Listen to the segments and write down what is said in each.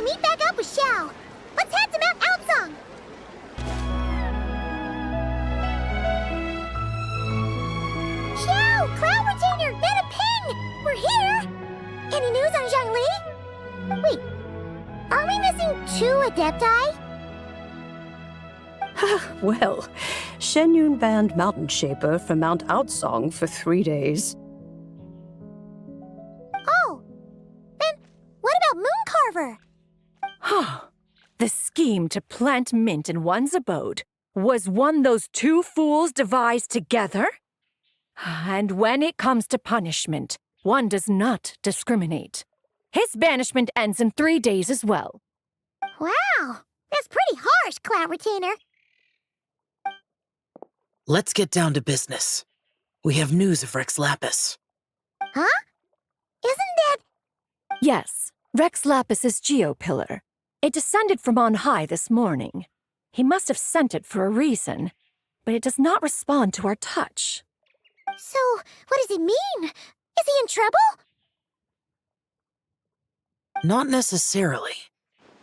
meet back up with Xiao. Let's head to Mount Outsong. Xiao, Cloud Retainer, and a pin! We're here! Any news on Zhongli? Wait, are we missing 2 Adepti? Well, Shenyun banned Mountain Shaper from Mount Outsong for 3 days. Oh, then what about Mooncarver? The scheme to plant mint in one's abode was one those 2 fools devised together? And when it comes to punishment, one does not discriminate. His banishment ends in 3 days as well. Wow, that's pretty harsh, Cloud Retainer. Let's get down to business. We have news of 𝑰𝒎💑. Huh? Isn't that... Yes, 𝑰𝒎💑's geopillar. It descended from on high this morning. He must have sent it for a reason, but it does not respond to our touch. So, what does it mean? Is he in trouble? Not necessarily.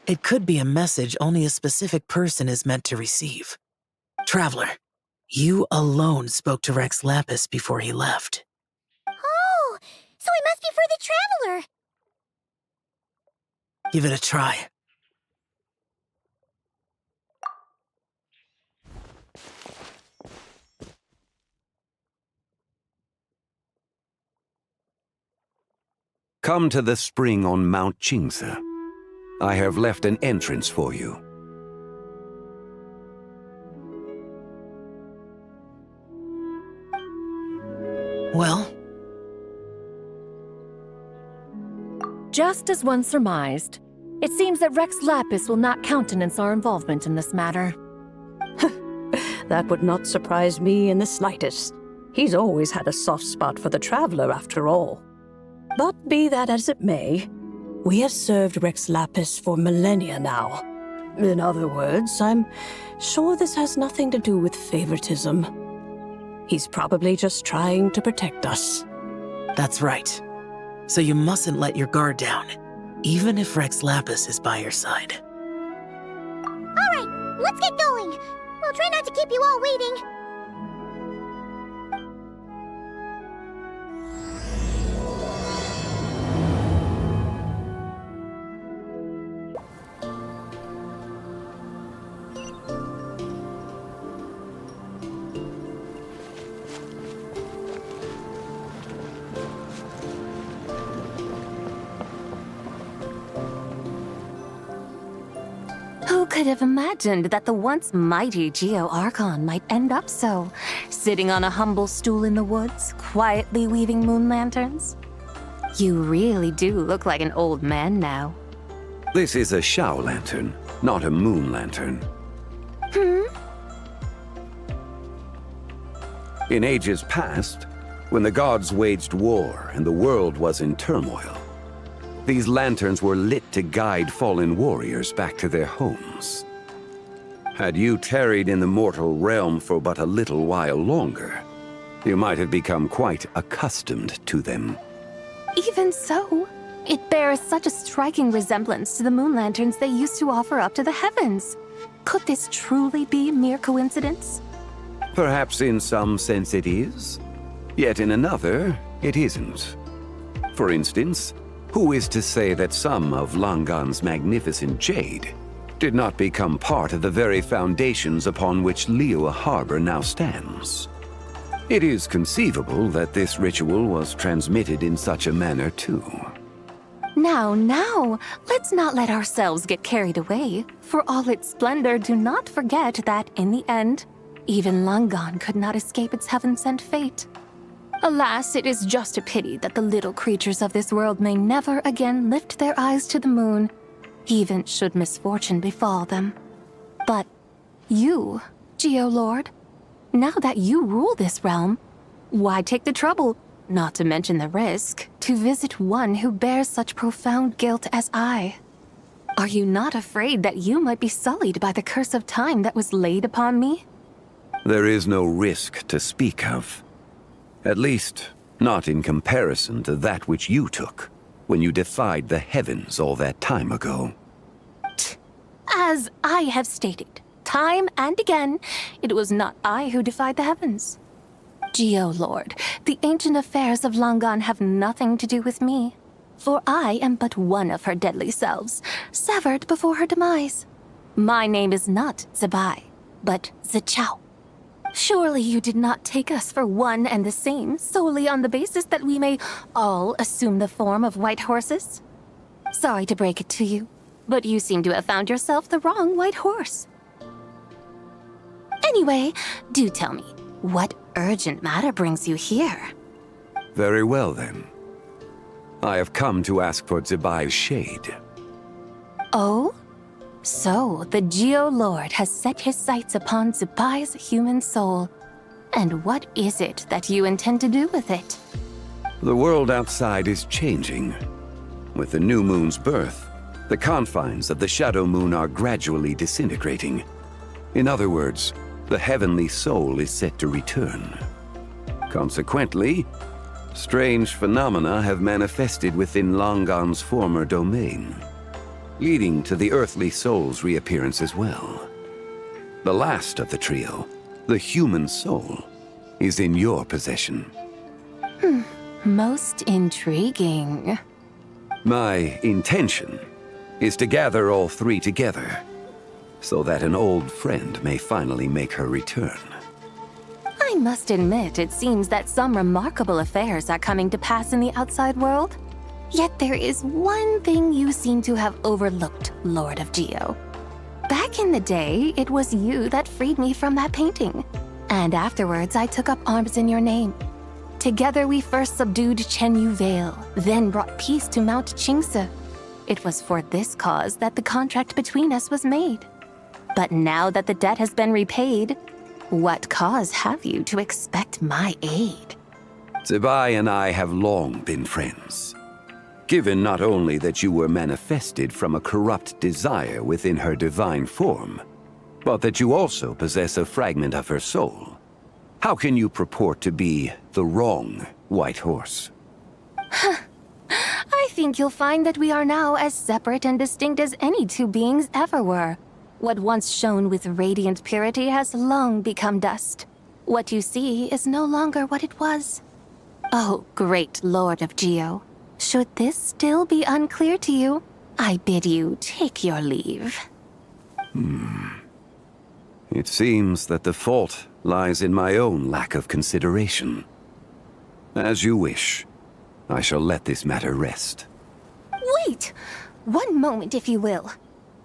It could be a message only a specific person is meant to receive. Traveler, you alone spoke to 𝑰𝒎💑 before he left. Oh, so it must be for the Traveler. Give it a try. Come to the spring on Mount Qingse. I have left an entrance for you. Well? Just as one surmised, it seems that 𝑰𝒎💑 will not countenance our involvement in this matter. That would not surprise me in the slightest. He's always had a soft spot for the Traveler, after all. But be that as it may, we have served 𝑰𝒎💑 for millennia now. In other words, I'm sure this has nothing to do with favoritism. He's probably just trying to protect us. That's right. So you mustn't let your guard down, even if 𝑰𝒎💑 is by your side. All right, let's get going. We'll try not to keep you all waiting. Who could have imagined that the once mighty 𝒂𝒑 might end up so, sitting on a humble stool in the woods, quietly weaving moon lanterns? You really do look like an old man now. This is a Xiao lantern, not a moon lantern. In ages past, when the gods waged war and the world was in turmoil, these lanterns were lit to guide fallen warriors back to their homes. Had you tarried in the mortal realm for but a little while longer, you might have become quite accustomed to them. Even so, it bears such a striking resemblance to the moon lanterns they used to offer up to the heavens. Could this truly be mere coincidence? Perhaps in some sense it is, yet in another, it isn't. For instance, who is to say that some of Langan's magnificent jade did not become part of the very foundations upon which Liyue Harbor now stands? It is conceivable that this ritual was transmitted in such a manner too. Now, let's not let ourselves get carried away. For all its splendor, do not forget that, in the end, even Langan could not escape its heaven-sent fate. Alas, it is just a pity that the little creatures of this world may never again lift their eyes to the moon, even should misfortune befall them. But you, Geo-Lord, now that you rule this realm, why take the trouble, not to mention the risk, to visit one who bears such profound guilt as I? Are you not afraid that you might be sullied by the curse of time that was laid upon me? There is no risk to speak of. At least, not in comparison to that which you took when you defied the heavens all that time ago. As I have stated, time and again, it was not I who defied the heavens. Geo-Lord, the ancient affairs of Langan have nothing to do with me, for I am but one of her deadly selves, severed before her demise. My name is not 𝒐𝒏, but 𝒐𝒏. Surely you did not take us for one and the same solely on the basis that we may all assume the form of white horses? Sorry to break it to you, but you seem to have found yourself the wrong white horse. Anyway, do tell me, what urgent matter brings you here? Very well, then. I have come to ask for 𝒐𝒏's shade. Oh? So, the Geo-Lord has set his sights upon 𝒐𝒏's human soul. And what is it that you intend to do with it? The world outside is changing. With the new moon's birth, the confines of the shadow moon are gradually disintegrating. In other words, the heavenly soul is set to return. Consequently, strange phenomena have manifested within Langan's former domain, leading to the earthly soul's reappearance as well. The last of the trio, the human soul, is in your possession. Most intriguing. My intention is to gather all three together, so that an old friend may finally make her return. I must admit, it seems that some remarkable affairs are coming to pass in the outside world. Yet there is one thing you seem to have overlooked, Lord of Geo. Back in the day, it was you that freed me from that painting. And afterwards, I took up arms in your name. Together we first subdued Chen Vale, then brought peace to Mount Qingse. It was for this cause that the contract between us was made. But now that the debt has been repaid, what cause have you to expect my aid? 𝒐𝒏 and I have long been friends. Given not only that you were manifested from a corrupt desire within her divine form, but that you also possess a fragment of her soul, how can you purport to be the wrong white horse? I think you'll find that we are now as separate and distinct as any two beings ever were. What once shone with radiant purity has long become dust. What you see is no longer what it was. Oh, great Lord of Geo, should this still be unclear to you, I bid you take your leave. It seems that the fault lies in my own lack of consideration. As you wish. I shall let this matter rest. Wait! One moment, if you will.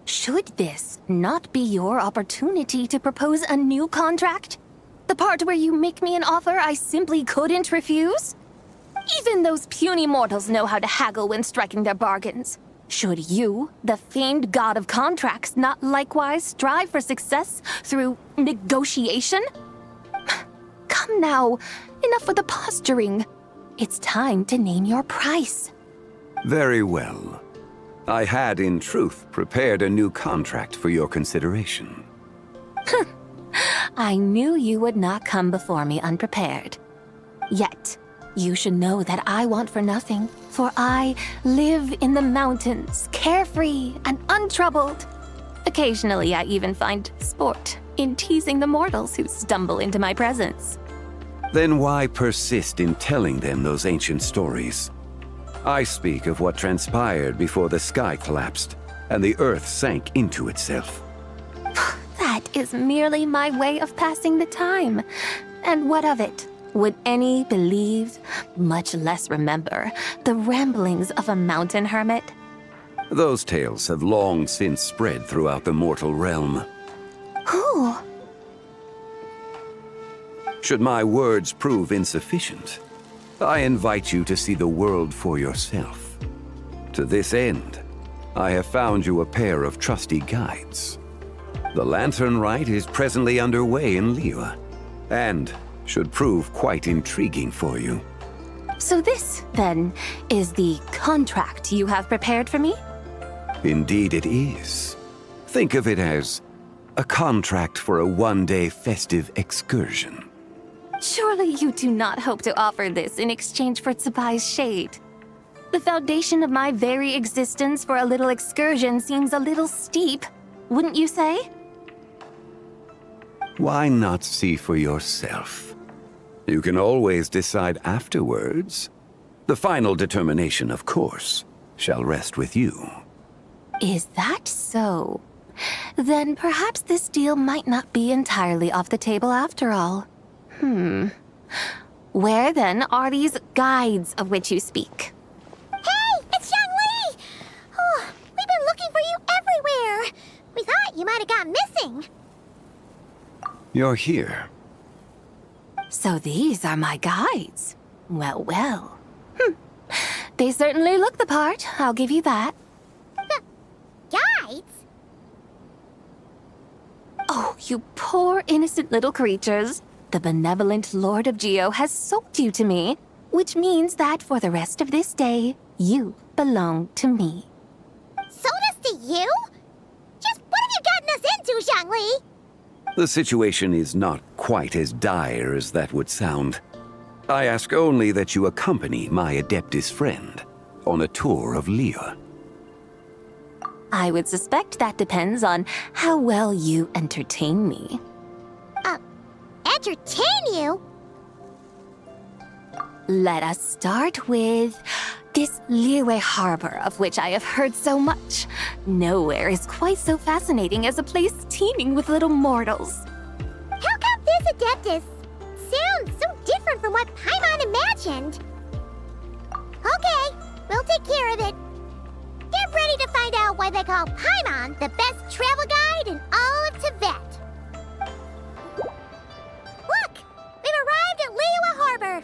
Should this not be your opportunity to propose a new contract? The part where you make me an offer I simply couldn't refuse? Even those puny mortals know how to haggle when striking their bargains. Should you, the famed god of contracts, not likewise strive for success through negotiation? Come now, enough with the posturing. It's time to name your price. Very well. I had, in truth, prepared a new contract for your consideration. I knew you would not come before me unprepared. Yet, you should know that I want for nothing, for I live in the mountains, carefree and untroubled. Occasionally, I even find sport in teasing the mortals who stumble into my presence. Then why persist in telling them those ancient stories? I speak of what transpired before the sky collapsed and the earth sank into itself. That is merely my way of passing the time. And what of it? Would any believe, much less remember, the ramblings of a mountain hermit? Those tales have long since spread throughout the mortal realm. Who? Should my words prove insufficient, I invite you to see the world for yourself. To this end, I have found you a pair of trusty guides. The lantern rite is presently underway in Liyue, and should prove quite intriguing for you. So this, then, is the contract you have prepared for me? Indeed it is. Think of it as a contract for a one-day festive excursion. Surely you do not hope to offer this in exchange for 𝒐𝒏's shade. The foundation of my very existence for a little excursion seems a little steep. wouldn't you say? Why not see for yourself? You can always decide afterwards. The final determination, of course, shall rest with you. Is that so? Then perhaps this deal might not be entirely off the table after all. Where then are these guides of which you speak? Hey, it's Zhangli! Oh, we've been looking for you everywhere. We thought you might have gone missing. You're here. So these are my guides. Well, well. They certainly look the part, I'll give you that. Guides? Oh, you poor innocent little creatures. The benevolent Lord of Geo has sold you to me, which means that for the rest of this day, you belong to me. Sold us to you? Just what have you gotten us into, Zhangli? The situation is not quite as dire as that would sound. I ask only that you accompany my Adeptus friend on a tour of Liyue. I would suspect that depends on how well you entertain me. Entertain you? Let us start with this Liyue harbor of which I have heard so much. Nowhere is quite so fascinating as a place teeming with little mortals. How come this Adeptus sounds so different from what Paimon imagined? Okay, we'll take care of it. Get ready to find out why they call Paimon the best travel guide in all of Tibet. Look, we've arrived at Liyue Harbor.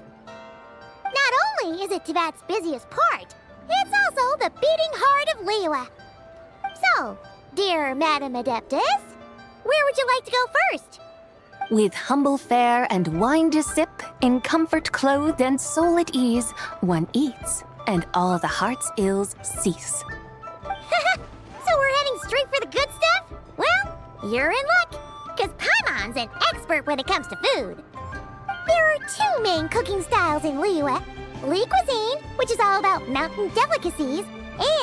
Not only is it Tibet's busiest port, it's also the beating heart of Liyue. So, dear Madam Adeptus, where would you like to go first? With humble fare and wine to sip, in comfort clothed and soul at ease, one eats, and all the heart's ills cease. So we're heading straight for the good stuff? Well, you're in luck, because Paimon's an expert when it comes to food. There are two main cooking styles in Liyue. Li cuisine, which is all about mountain delicacies,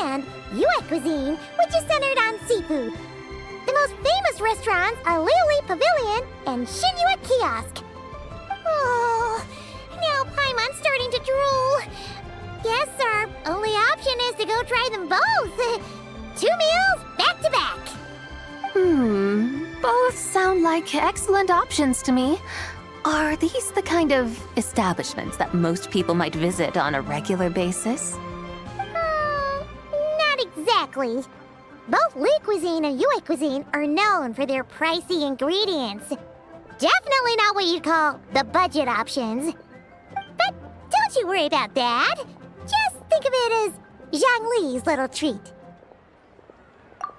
and Yue cuisine, which is centered on seafood. The most famous restaurants are Liyue Pavilion and Xinyue Kiosk. Oh, now Paimon's starting to drool. Guess our only option is to go try them both. 2 meals back to back. Both sound like excellent options to me. Are these the kind of establishments that most people might visit on a regular basis? Not exactly. Both Li cuisine and Yue cuisine are known for their pricey ingredients. Definitely not what you'd call the budget options. But don't you worry about that. Just think of it as Zhangli's little treat.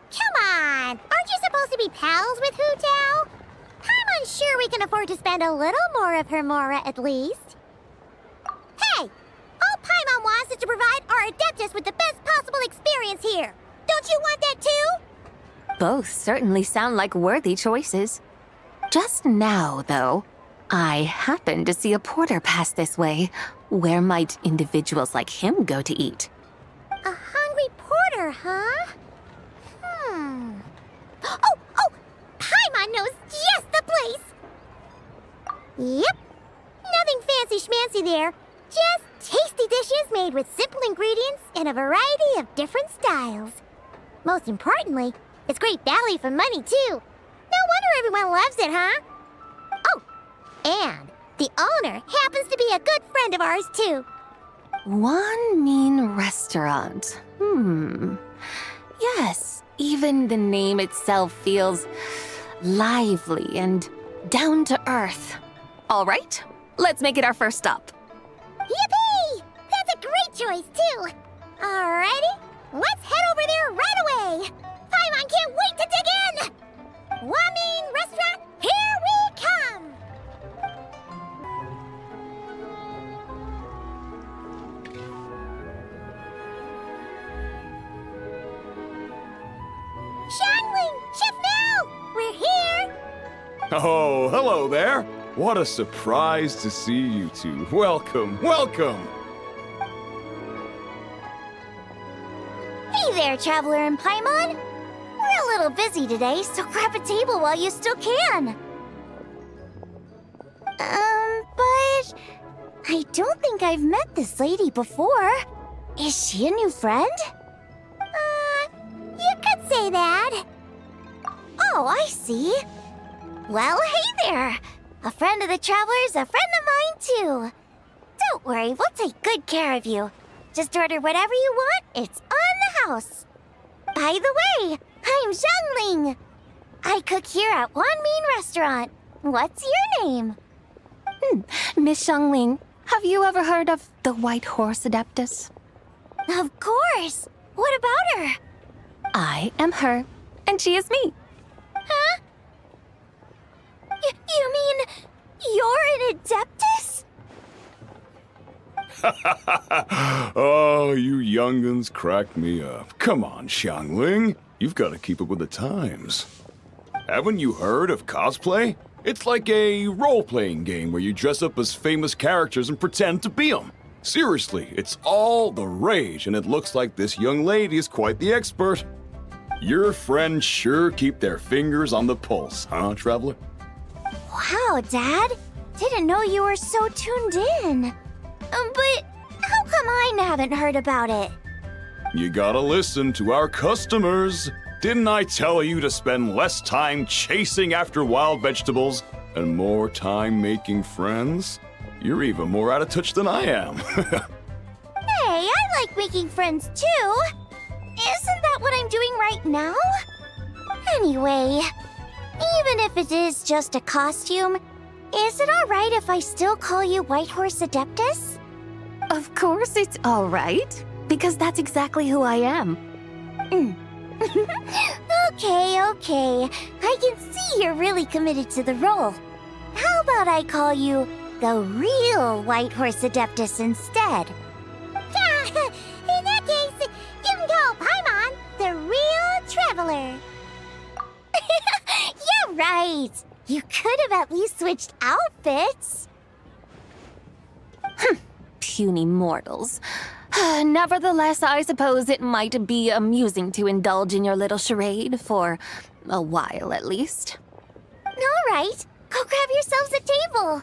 Come on, aren't you supposed to be pals with Hu Tao? I'm unsure we can afford to spend a little more of her mora at least. Hey, all Paimon wants is to provide our Adeptus with the best possible experience here. Don't you want that too? Both certainly sound like worthy choices. Just now, though, I happened to see a porter pass this way. Where might individuals like him go to eat? A hungry porter, huh? Oh! Paimon knows just the place! Yep. Nothing fancy-schmancy there. Just tasty dishes made with simple ingredients in a variety of different styles. Most importantly, it's great value for money, too. No wonder everyone loves it, huh? Oh, and the owner happens to be a good friend of ours, too. One mean restaurant. Yes, even the name itself feels lively and down to earth. All right, let's make it our first stop. Yippee! That's a great choice, too. Alrighty, let's head over there right away. Paimon can't wait to dig in. Wamin Restaurant, here we come. Zhangli, Chef Mel, we're here. Oh, hello there. What a surprise to see you two. Welcome, welcome. Hey there, Traveler and Paimon. a little busy today, so grab a table while you still can. But I don't think I've met this lady before. Is she a new friend? You could say that. Oh, I see. Well, hey there. A friend of the Traveler's a friend of mine, too. Don't worry, we'll take good care of you. Just order whatever you want, it's on the house. By the way, I'm Xiangling. I cook here at Wanmin Restaurant. What's your name? Miss Xiangling, have you ever heard of the White Horse Adeptus? Of course. What about her? I am her, and she is me. Huh? You mean you're an Adeptus? Oh, you young'uns crack me up. Come on, Xiangling. You've got to keep up with the times. Haven't you heard of cosplay? It's like a role-playing game where you dress up as famous characters and pretend to be them. Seriously, it's all the rage, and it looks like this young lady is quite the expert. Your friends sure keep their fingers on the pulse, huh, Traveler? Wow, Dad. Didn't know you were so tuned in. But how come I haven't heard about it? You gotta listen to our customers. Didn't I tell you to spend less time chasing after wild vegetables and more time making friends? You're even more out of touch than I am. Hey, I like making friends too. Isn't that what I'm doing right now? Anyway, even if it is just a costume, is it alright if I still call you White Horse Adeptus? Of course it's all right, because that's exactly who I am. Okay. I can see you're really committed to the role. How about I call you the real White Horse Adeptus instead? In that case, you can call Paimon the real Traveler. Yeah, right. You could have at least switched outfits. Puny mortals. Nevertheless, I suppose it might be amusing to indulge in your little charade for a while at least. All right, go grab yourselves a table.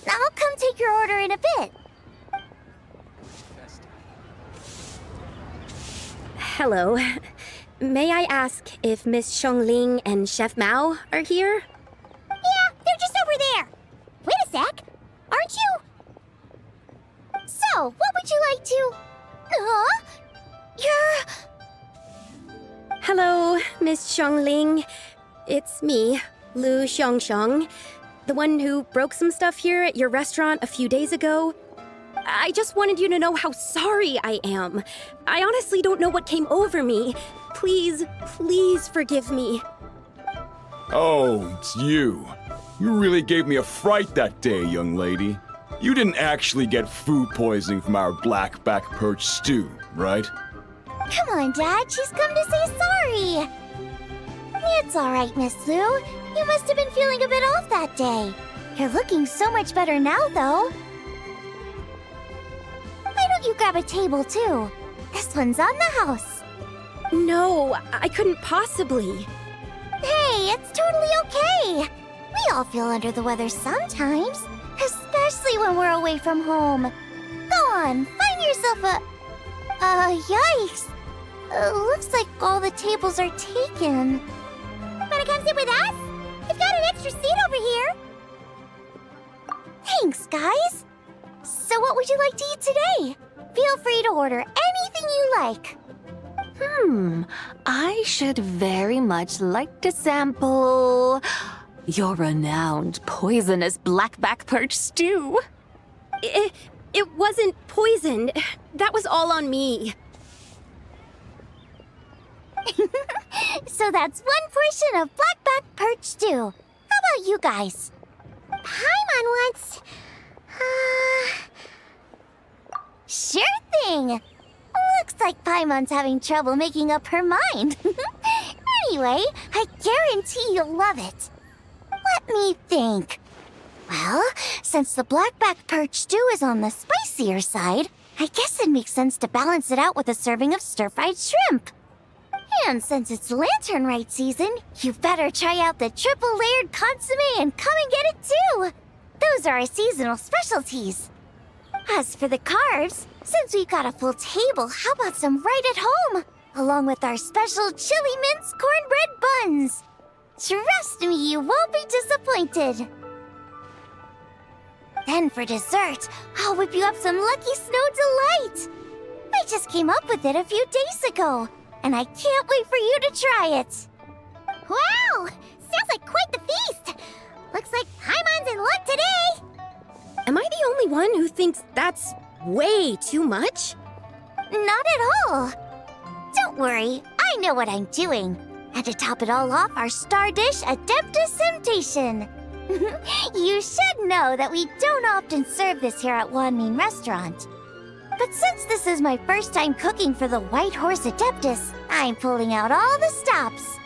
I'll come take your order in a bit. Hello. May I ask if Miss Xiangling and Chef Mao are here? Yeah, they're just over there. Wait a sec. Aren't you? So, what would you like to... You're... Hello, Miss Xiangling. It's me, Lu Xiangxiang, the one who broke some stuff here at your restaurant a few days ago. I just wanted you to know how sorry I am. I honestly don't know what came over me. Please forgive me. Oh, it's you. You really gave me a fright that day, young lady. You didn't actually get food poisoning from our black-back perch stew, right? Come on, Dad. She's come to say sorry. It's all right, Miss Lu. You must have been feeling a bit off that day. You're looking so much better now, though. Why don't you grab a table, too? This one's on the house. No, I couldn't possibly. Hey, it's totally okay. We all feel under the weather sometimes, especially when we're away from home. Go on, find yourself a... yikes. Looks like all the tables are taken. Wanna come sit with us? We've got an extra seat over here. Thanks, guys. So what would you like to eat today? Feel free to order anything you like. I should very much like to sample your renowned poisonous blackback perch stew. It wasn't poisoned. That was all on me. So that's one portion of blackback perch stew. How about you guys? Paimon wants... Sure thing. Looks like Paimon's having trouble making up her mind. Anyway, I guarantee you'll love it. Let me think. Well, since the blackback perch stew is on the spicier side, I guess it makes sense to balance it out with a serving of stir-fried shrimp. And since it's lantern rite season, you better try out the triple layered consomme and come and get it too. Those are our seasonal specialties. As for the carbs, since we've got a full table, how about some right at home? Along with our special chili mince cornbread buns. Trust me, you won't be disappointed. Then for dessert, I'll whip you up some Lucky Snow Delight. I just came up with it a few days ago, and I can't wait for you to try it. Wow! Sounds like quite the feast! Looks like Paimon's in luck today! Am I the only one who thinks that's way too much? Not at all. Don't worry, I know what I'm doing. And to top it all off, our star dish, Adeptus Temptation. You should know that we don't often serve this here at Wanmin Restaurant. But since this is my first time cooking for the White Horse Adeptus, I'm pulling out all the stops.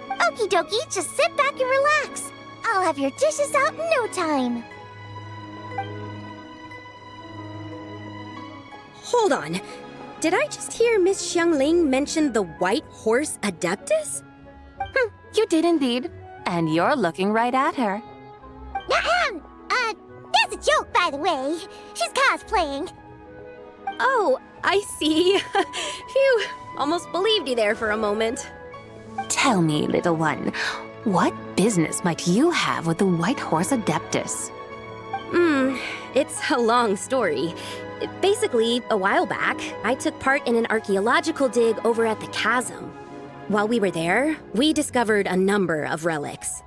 Okie dokie, just sit back and relax. I'll have your dishes out in no time. Hold on. Did I just hear Miss Xiangling mention the White Horse Adeptus? You did indeed. And you're looking right at her. That's a joke, by the way. She's cosplaying. Oh, I see. Phew, almost believed you there for a moment. Tell me, little one, what business might you have with the White Horse Adeptus? It's a long story. Basically, a while back, I took part in an archaeological dig over at the chasm. While we were there, we discovered a number of relics.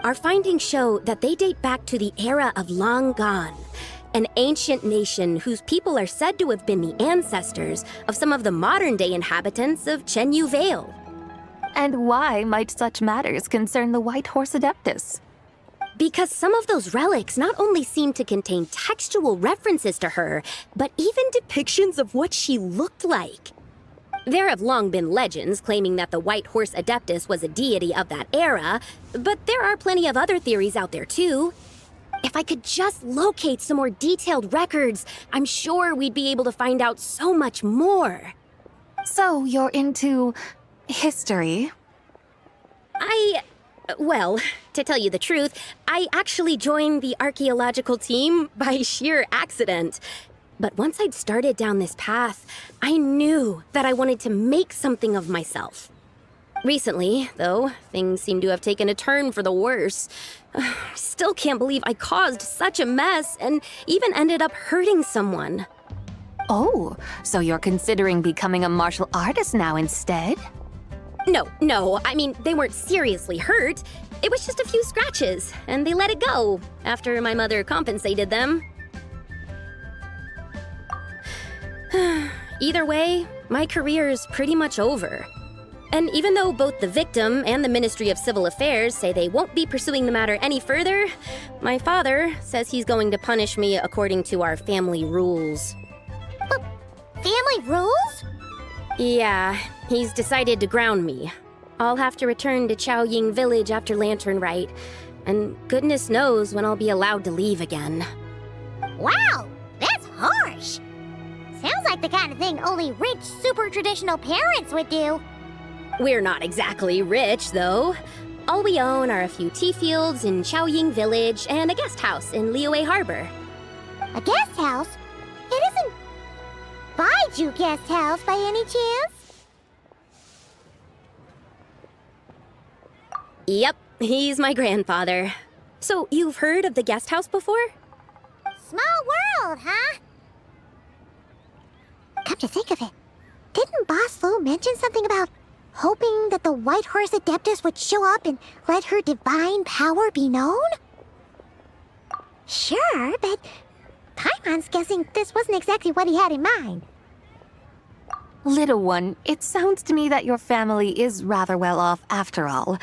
Our findings show that they date back to the era of Long Gone, an ancient nation whose people are said to have been the ancestors of some of the modern-day inhabitants of Chenyu Vale. And why might such matters concern the White Horse Adeptus? Because some of those relics not only seem to contain textual references to her, but even depictions of what she looked like. There have long been legends claiming that the White Horse Adeptus was a deity of that era, but there are plenty of other theories out there too. If I could just locate some more detailed records, I'm sure we'd be able to find out so much more. So you're into history? Well, to tell you the truth, I actually joined the archaeological team by sheer accident. But once I'd started down this path, I knew that I wanted to make something of myself. Recently, though, things seem to have taken a turn for the worse. Still can't believe I caused such a mess and even ended up hurting someone. Oh, so you're considering becoming a martial artist now instead? No, I mean, they weren't seriously hurt. It was just a few scratches, and they let it go after my mother compensated them. Either way, my career's pretty much over. And even though both the victim and the Ministry of Civil Affairs say they won't be pursuing the matter any further, my father says he's going to punish me according to our family rules. Family rules? Yeah, he's decided to ground me. I'll have to return to Qiaoying village after Lantern Rite, and goodness knows when I'll be allowed to leave again. Wow, that's harsh. Sounds like the kind of thing only rich, super traditional parents would do. We're not exactly rich, though. All we own are a few tea fields in Qiaoying village and a guest house in Liyue Harbor. A guest house? It isn't Baiju guest house by any chance? Yep, he's my grandfather. So you've heard of the guest house before? Small world, huh? Come to think of it, didn't Boss Lu mention something about hoping that the White Horse Adeptus would show up and let her divine power be known? Sure, but Paimon's guessing this wasn't exactly what he had in mind. Little one, it sounds to me that your family is rather well off after all.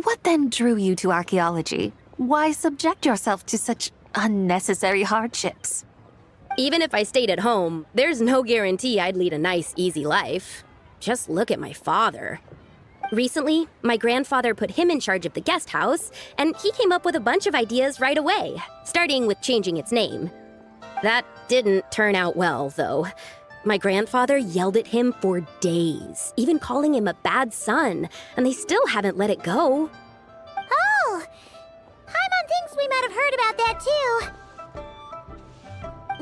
What then drew you to archaeology? Why subject yourself to such unnecessary hardships? Even if I stayed at home, there's no guarantee I'd lead a nice, easy life. Just look at my father. Recently, my grandfather put him in charge of the guest house, and he came up with a bunch of ideas right away, starting with changing its name. That didn't turn out well, though. My grandfather yelled at him for days, even calling him a bad son, and they still haven't let it go. Oh, Paimon thinks we might have heard about that too.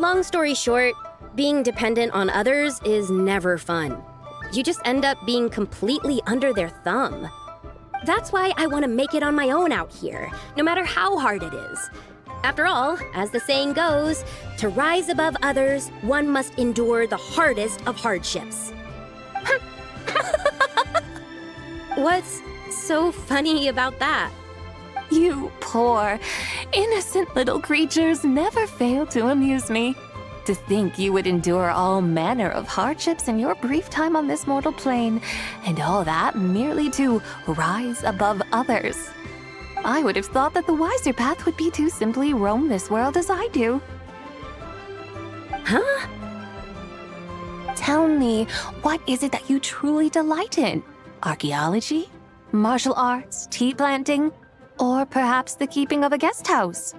Long story short, being dependent on others is never fun. You just end up being completely under their thumb. That's why I want to make it on my own out here, no matter how hard it is. After all, as the saying goes, to rise above others, one must endure the hardest of hardships. What's so funny about that? You poor, innocent little creatures never fail to amuse me. To think you would endure all manner of hardships in your brief time on this mortal plane, and all that merely to rise above others. I would have thought that the wiser path would be to simply roam this world as I do. Huh? Tell me, what is it that you truly delight in? Archaeology? Martial arts? Tea planting? Or perhaps the keeping of a guest house?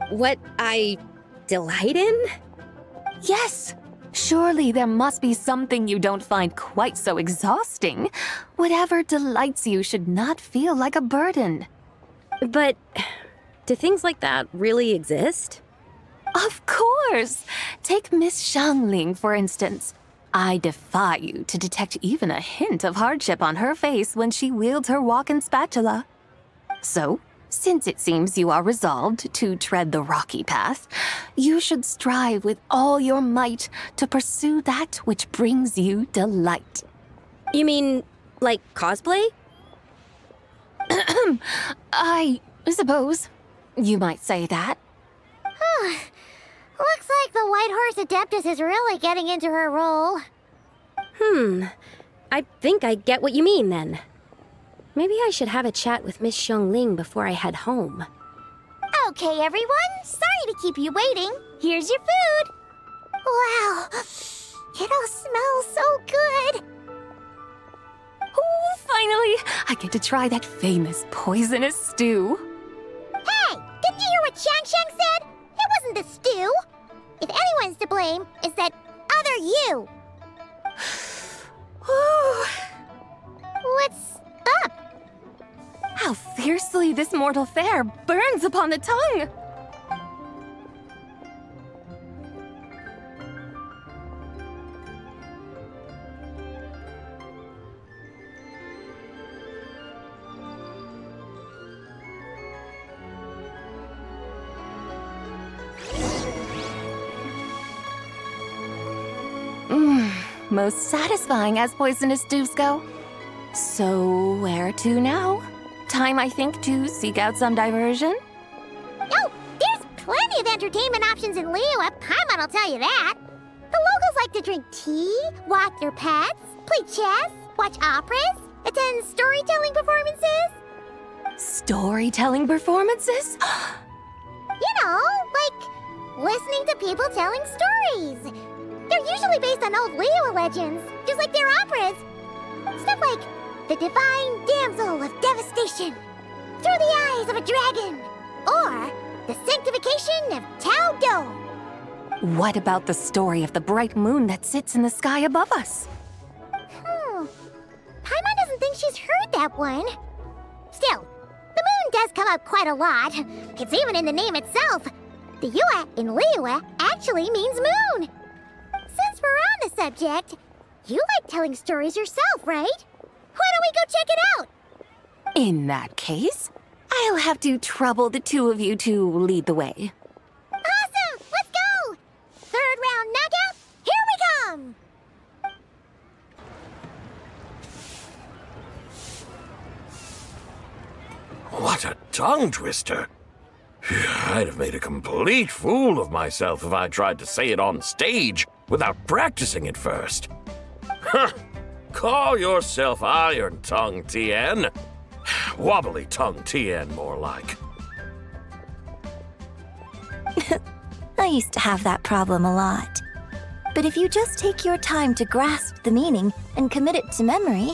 What I delight in? Yes! Surely there must be something you don't find quite so exhausting. Whatever delights you should not feel like a burden. But do things like that really exist? Of course! Take Miss Xiangling, for instance. I defy you to detect even a hint of hardship on her face when she wields her walking spatula. So, since it seems you are resolved to tread the rocky path, you should strive with all your might to pursue that which brings you delight. You mean, like cosplay? I suppose you might say that. Looks like the White Horse Adeptus is really getting into her role. I think I get what you mean then. Maybe I should have a chat with Miss Xiangling before I head home. Okay, everyone. Sorry to keep you waiting. Here's your food. Wow, it all smells so good. Oh, finally! I get to try that famous poisonous stew. Hey, didn't you hear what Shang said? It wasn't the stew. If anyone's to blame, it's that other you. What's up? How fiercely this mortal fare burns upon the tongue! Most satisfying as poisonous stews go. So, where to now? Time, I think, to seek out some diversion? Oh, there's plenty of entertainment options in Liyue. Paimon will tell you that. The locals like to drink tea, walk their pets, play chess, watch operas, attend storytelling performances. Storytelling performances? You know, like listening to people telling stories. They're usually based on old Liyue legends, just like their operas. Stuff like the Divine Damsel of Devastation, Through the Eyes of a Dragon, or the Sanctification of Tao Do. What about the story of the bright moon that sits in the sky above us? Paimon doesn't think she's heard that one. Still, the moon does come up quite a lot. It's even in the name itself. The Yue in Liyue actually means moon. Since we're on the subject, you like telling stories yourself, right? Why don't we go check it out? In that case, I'll have to trouble the two of you to lead the way. Awesome! Let's go! Third round knockout, here we come! What a tongue twister! I'd have made a complete fool of myself if I tried to say it on stage without practicing it first. Huh! Call yourself Iron Tongue Tien. Wobbly Tongue Tien, more like. I used to have that problem a lot. But if you just take your time to grasp the meaning and commit it to memory,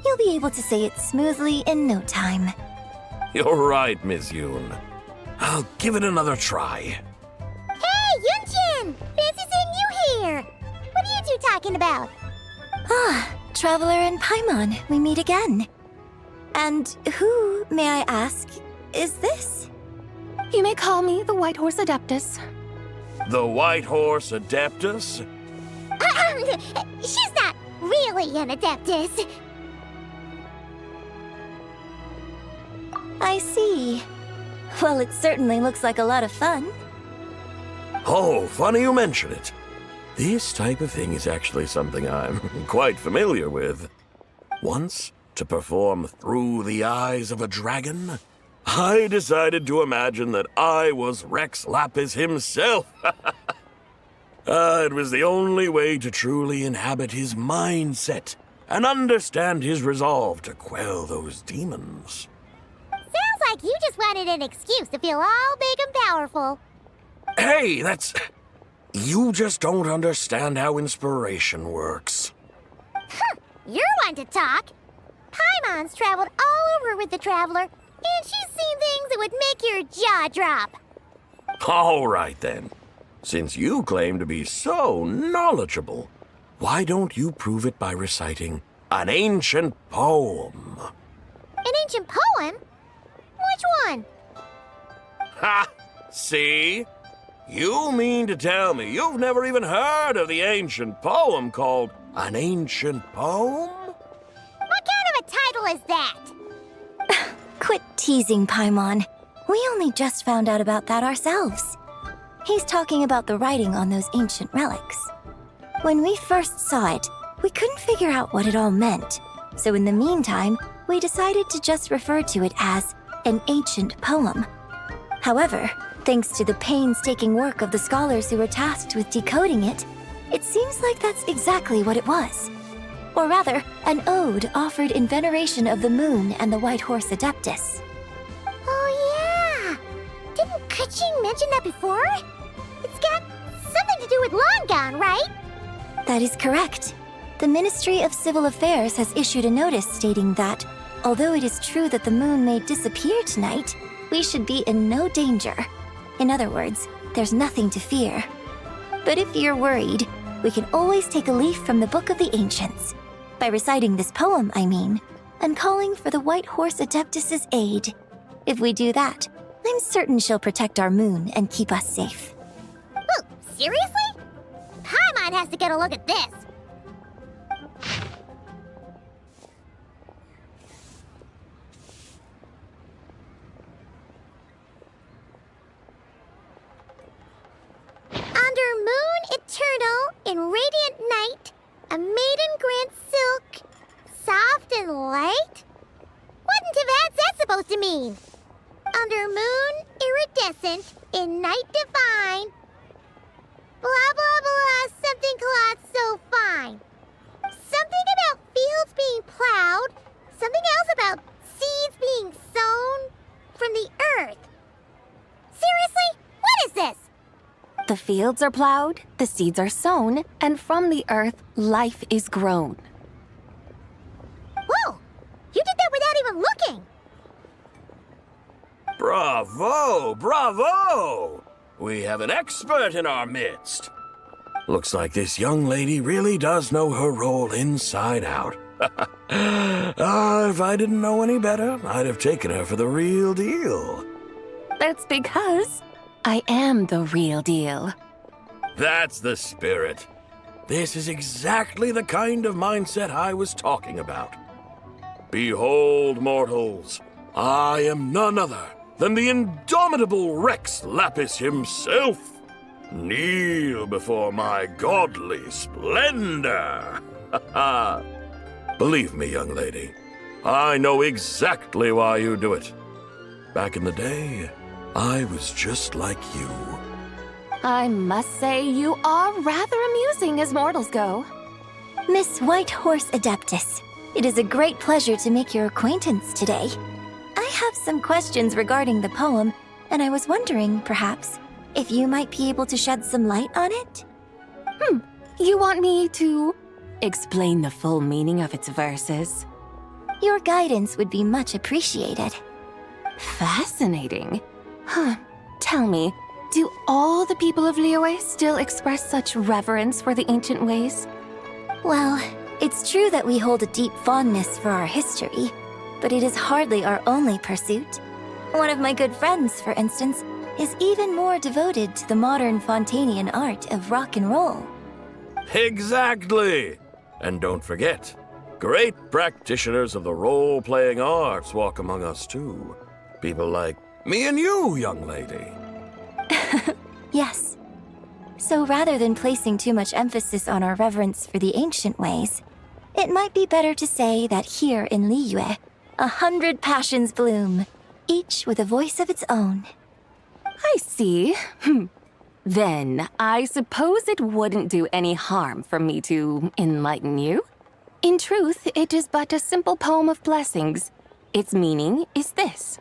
you'll be able to say it smoothly in no time. You're right, Miss Yoon. I'll give it another try. Hey, Yunchin! Fancy seeing you here! What are you two talking about? Ah, Traveler and Paimon, we meet again. And who, may I ask, is this? You may call me the White Horse Adeptus. The White Horse Adeptus? She's not really an Adeptus. I see. Well, it certainly looks like a lot of fun. Oh, funny you mention it. This type of thing is actually something I'm quite familiar with. Once, to perform Through the Eyes of a Dragon, I decided to imagine that I was 𝑦𝒑𝒂𝒄𝒕 himself. It was the only way to truly inhabit his mindset and understand his resolve to quell those demons. Sounds like you just wanted an excuse to feel all big and powerful. Hey, that's... You just don't understand how inspiration works. You're one to talk. Paimon's traveled all over with the Traveler, and she's seen things that would make your jaw drop. All right, then. Since you claim to be so knowledgeable, why don't you prove it by reciting an ancient poem? An ancient poem? Which one? Ha! See? You mean to tell me you've never even heard of the ancient poem called An Ancient Poem? What kind of a title is that? Quit teasing, Paimon. We only just found out about that ourselves. He's talking about the writing on those ancient relics. When we first saw it, we couldn't figure out what it all meant. So in the meantime, we decided to just refer to it as an ancient poem. However, thanks to the painstaking work of the scholars who were tasked with decoding it, it seems like that's exactly what it was. Or rather, an ode offered in veneration of the moon and the White Horse Adeptus. Oh yeah! Didn't Keqing mention that before? It's got something to do with Longan, right? That is correct. The Ministry of Civil Affairs has issued a notice stating that, although it is true that the moon may disappear tonight, we should be in no danger. In other words, there's nothing to fear. But if you're worried, we can always take a leaf from the Book of the Ancients. By reciting this poem, I mean, and calling for the White Horse Adeptus's aid. If we do that, I'm certain she'll protect our moon and keep us safe. Oh, seriously? Paimon has to get a look at this. Under moon eternal, in radiant night, a maiden grants silk, soft and light? What in Tibet's that supposed to mean? Under moon iridescent, in night divine, blah blah blah, something cloth so fine. Something about fields being plowed, something else about seeds being sown from the earth. Seriously? What is this? The fields are plowed, the seeds are sown, and from the earth, life is grown. Whoa! You did that without even looking! Bravo! Bravo! We have an expert in our midst. Looks like this young lady really does know her role inside out. If I didn't know any better, I'd have taken her for the real deal. That's because I am the real deal. That's the spirit. This is exactly the kind of mindset I was talking about. Behold, mortals, I am none other than the indomitable 𝑦𝒑𝒂𝒄𝒕 himself. Kneel before my godly splendor. Believe me, young lady, I know exactly why you do it. Back in the day, I was just like you. I must say you are rather amusing as mortals go. Miss White Horse Adeptus, it is a great pleasure to make your acquaintance today. I have some questions regarding the poem, and I was wondering, perhaps, if you might be able to shed some light on it? You want me to explain the full meaning of its verses? Your guidance would be much appreciated. Fascinating. Tell me, do all the people of Liyue still express such reverence for the ancient ways? Well, it's true that we hold a deep fondness for our history, but it is hardly our only pursuit. One of my good friends, for instance, is even more devoted to the modern Fontanian art of rock and roll. Exactly! And don't forget, great practitioners of the role-playing arts walk among us too. People like me and you, young lady. Yes. So rather than placing too much emphasis on our reverence for the ancient ways, it might be better to say that here in Liyue, 100 passions bloom, each with a voice of its own. I see. Then, I suppose it wouldn't do any harm for me to enlighten you. In truth, it is but a simple poem of blessings. Its meaning is this.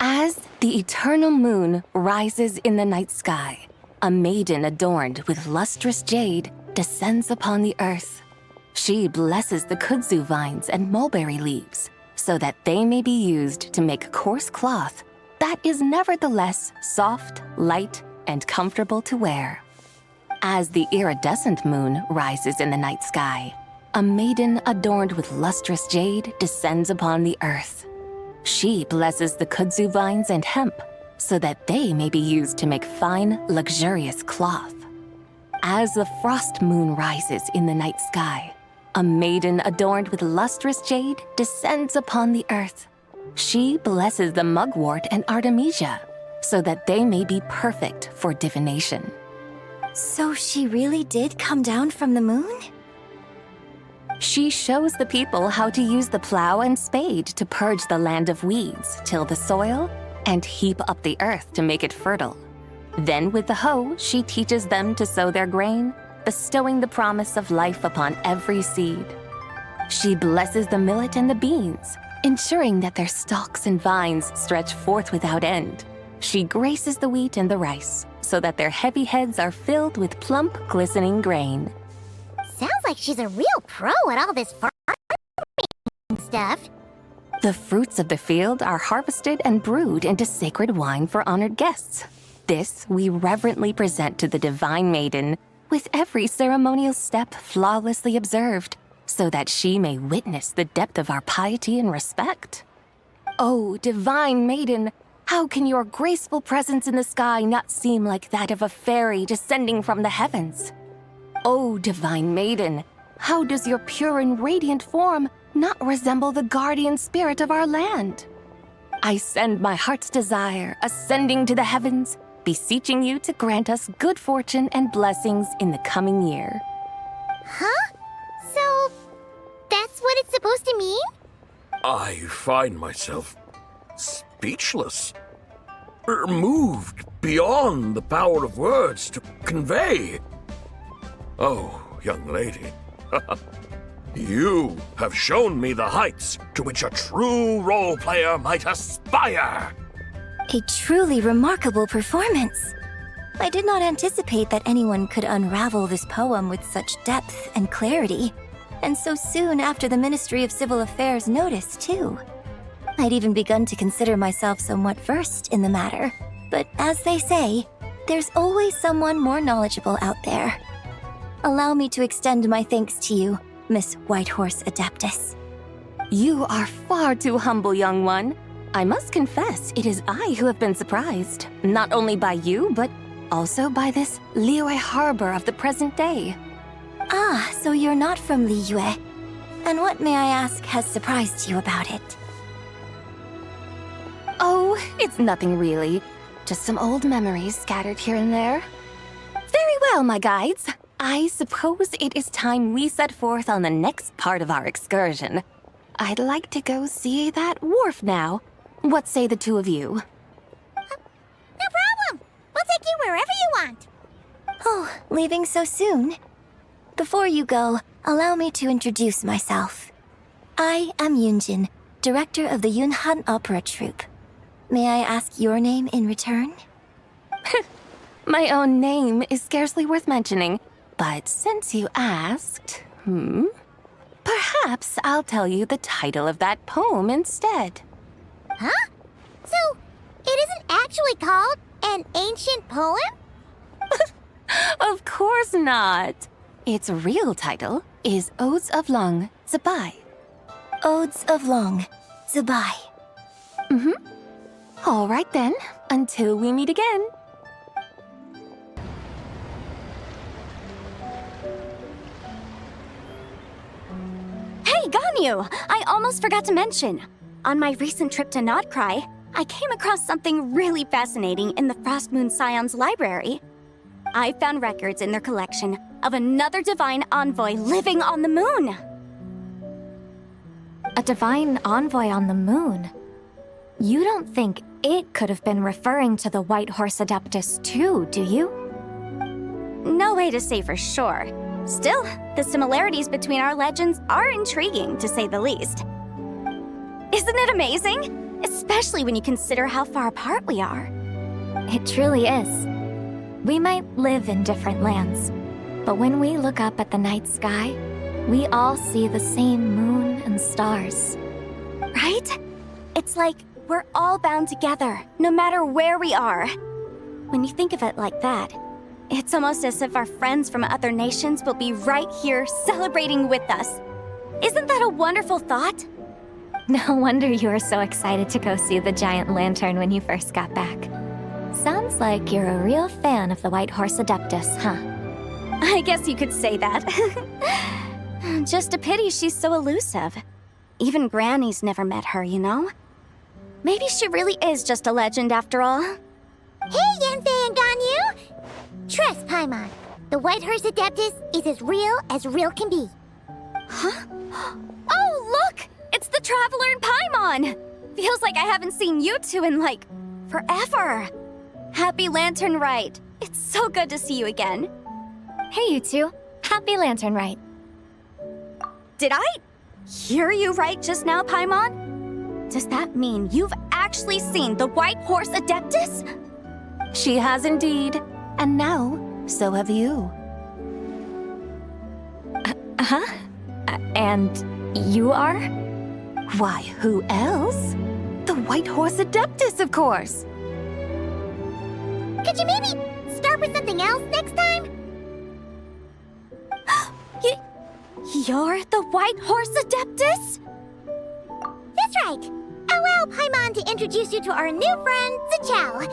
As the eternal moon rises in the night sky, a maiden adorned with lustrous jade descends upon the earth. She blesses the kudzu vines and mulberry leaves, so that they may be used to make coarse cloth that is nevertheless soft, light, and comfortable to wear. As the iridescent moon rises in the night sky, a maiden adorned with lustrous jade descends upon the earth. She blesses the kudzu vines and hemp, so that they may be used to make fine, luxurious cloth. As the frost moon rises in the night sky, a maiden adorned with lustrous jade descends upon the earth. She blesses the mugwort and artemisia, so that they may be perfect for divination. So she really did come down from the moon? She shows the people how to use the plow and spade to purge the land of weeds, till the soil, and heap up the earth to make it fertile. Then with the hoe, she teaches them to sow their grain, bestowing the promise of life upon every seed. She blesses the millet and the beans, ensuring that their stalks and vines stretch forth without end. She graces the wheat and the rice, so that their heavy heads are filled with plump, glistening grain. Sounds like she's a real pro at all this farming stuff. The fruits of the field are harvested and brewed into sacred wine for honored guests. This we reverently present to the divine maiden, with every ceremonial step flawlessly observed, so that she may witness the depth of our piety and respect. Oh, divine maiden, how can your graceful presence in the sky not seem like that of a fairy descending from the heavens? Oh, divine maiden, how does your pure and radiant form not resemble the guardian spirit of our land? I send my heart's desire, ascending to the heavens, beseeching you to grant us good fortune and blessings in the coming year. Huh? So, that's what it's supposed to mean? I find myself speechless, moved beyond the power of words to convey. Oh, young lady, you have shown me the heights to which a true role player might aspire. A truly remarkable performance. I did not anticipate that anyone could unravel this poem with such depth and clarity, and so soon after the Ministry of Civil Affairs noticed, too. I'd even begun to consider myself somewhat versed in the matter, but as they say, there's always someone more knowledgeable out there. Allow me to extend my thanks to you, Miss Whitehorse Adeptus. You are far too humble, young one. I must confess, it is I who have been surprised, not only by you, but also by this Liyue harbor of the present day. Ah, so you're not from Liyue. And what, may I ask, has surprised you about it? Oh, it's nothing really. Just some old memories scattered here and there. Very well, my guides. I suppose it is time we set forth on the next part of our excursion. I'd like to go see that wharf now. What say the two of you? No problem. We'll take you wherever you want. Oh, leaving so soon? Before you go, allow me to introduce myself. I am Yunjin, director of the Yunhan Opera Troupe. May I ask your name in return? My own name is scarcely worth mentioning, but since you asked, perhaps I'll tell you the title of that poem instead. Huh? So, it isn't actually called an ancient poem? Of course not. Its real title is 𝑰𝒎𝒑𝒂𝒄�. 𝑺𝒊𝒍𝒊𝒕. All right then, until we meet again. Hey, Ganyu! I almost forgot to mention. On my recent trip to Nodcry, I came across something really fascinating in the Frost Moon Scion's library. I found records in their collection of another divine envoy living on the moon. A divine envoy on the moon? You don't think it could have been referring to the White Horse Adeptus too, do you? No way to say for sure. Still, the similarities between our legends are intriguing, to say the least. Isn't it amazing? Especially when you consider how far apart we are. It truly is. We might live in different lands, but when we look up at the night sky, we all see the same moon and stars. Right? It's like we're all bound together, no matter where we are. When you think of it like that, it's almost as if our friends from other nations will be right here celebrating with us. Isn't that a wonderful thought? No wonder you were so excited to go see the giant lantern when you first got back. Sounds like you're a real fan of the White Horse Adeptus, huh? I guess you could say that. Just a pity she's so elusive. Even Granny's never met her, you know? Maybe she really is just a legend after all. Hey, Yanfei and Ganyu! Trust, Paimon. The White Horse Adeptus is as real can be. Huh? Oh, look! It's the Traveler and Paimon! Feels like I haven't seen you two in, like, forever. Happy Lantern Rite. It's so good to see you again. Hey, you two. Happy Lantern Rite. Did I hear you right just now, Paimon? Does that mean you've actually seen the White Horse Adeptus? She has indeed. And now, so have you. And you are? Why, who else? The White Horse Adeptus, of course. Could you maybe start with something else next time? You're the White Horse Adeptus? That's right. Allow Paimon to introduce you to our new friend, 𝒂𝒏.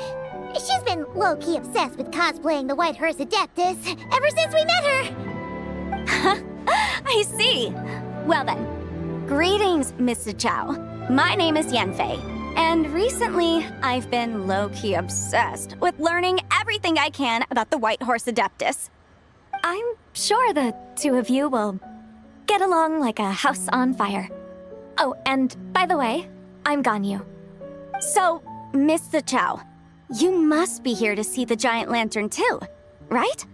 She's been low-key obsessed with cosplaying the White Horse Adeptus ever since we met her. I see. Well then, greetings, Miss 𝒂𝒏. My name is Yanfei, and recently I've been low-key obsessed with learning everything I can about the White Horse Adeptus. I'm sure the two of you will get along like a house on fire. Oh, and by the way, I'm Ganyu. So, Miss 𝒂𝒏, you must be here to see the giant lantern too, right?